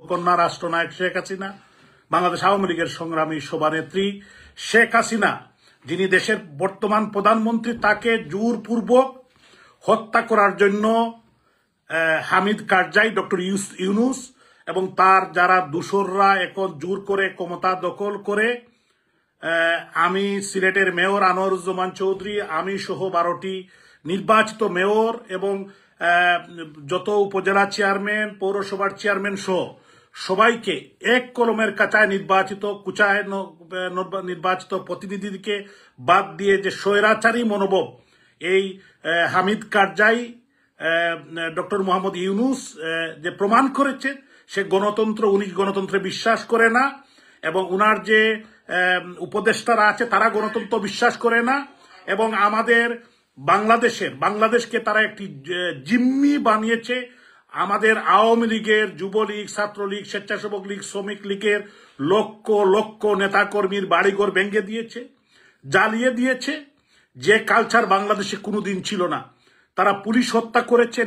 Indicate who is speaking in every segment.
Speaker 1: কন্যা রাষ্ট্রনায়ক শেখ হাসিনা, বাংলাদেশ আওয়ামী লীগের সংগ্রামী সভানেত্রী শেখ হাসিনা, যিনি দেশের বর্তমান প্রধানমন্ত্রী, তাকে জোরপূর্বক হত্যা করার জন্য হামিদ কারজাই, ডক্টর ইউনূস এবং তার যারা দূষররা এখন জোর করে ক্ষমতা দখল করে, আমি সিলেটের মেয়র আনোয়ারুজ্জামান চৌধুরী, আমি সহ 12টি নির্বাচিত মেয়র এবং যত উপজেলা চেয়ারম্যান, পৌরসভার চেয়ারম্যান সহ সবাইকে এক কলমের কাঁচায় নির্বাচিত প্রতিনিধিকে বাদ দিয়ে যে স্বৈরাচারী মনোভাব এই হামিদ কারজাই, ডক্টর মোহাম্মদ ইউনূস যে প্রমাণ করেছে সে উনি গণতন্ত্রে বিশ্বাস করে না, এবং উনার যে উপদেষ্টারা আছে তারা গণতন্ত্র বিশ্বাস করে না, এবং আমাদের বাংলাদেশকে তারা একটি জিম্মি বানিয়েছে। আমাদের আওয়ামী লীগের, যুবলীগ, ছাত্রলীগ, স্বেচ্ছাসেবক লীগ, শ্রমিক লীগের লক্ষ লক্ষ নেতাকর্মীর বাড়িঘর ভেঙে দিয়েছে, জ্বালিয়ে দিয়েছে, যে কালচার বাংলাদেশে কোনোদিন ছিল না। তারা পুলিশ হত্যা করেছে,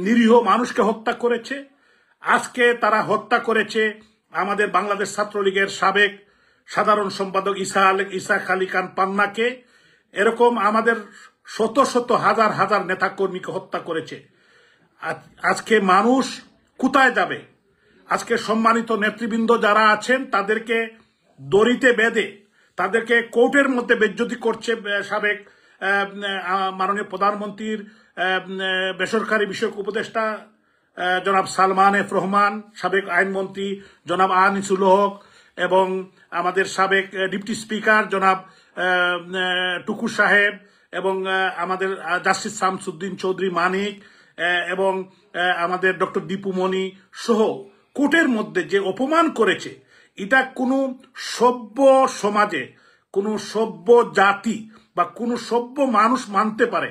Speaker 1: নিরীহ মানুষকে হত্যা করেছে। আজকে তারা হত্যা করেছে আমাদের বাংলাদেশ ছাত্রলীগের সাবেক সাধারণ সম্পাদক ইসাক আলী খান পান্নাকে। এরকম আমাদের শত শত হাজার হাজার নেতাকর্মীকে হত্যা করেছে। আজকে মানুষ কোথায় যাবে? আজকে সম্মানিত নেতৃবৃন্দ যারা আছেন তাদেরকে দড়িতে বেঁধে তাদেরকে কোর্টের মধ্যে বেজ্জতি করছে সাবেক মাননীয় প্রধানমন্ত্রীর বেসরকারি বিষয়ক উপদেষ্টা জনাব সালমান এফ রহমান, সাবেক আইনমন্ত্রী জনাব আনিসুল হক, এবং আমাদের সাবেক ডিপটি স্পিকার জনাব টুকু সাহেব, এবং আমাদের জাস্টিস শামসুদ্দিন চৌধুরী মানিক, এবং আমাদের ডক্টর দীপুমণি সহ কোর্টের মধ্যে যে অপমান করেছে, এটা কোনো সভ্য সমাজে, কোনো সভ্য জাতি বা কোনো সভ্য মানুষ মানতে পারে?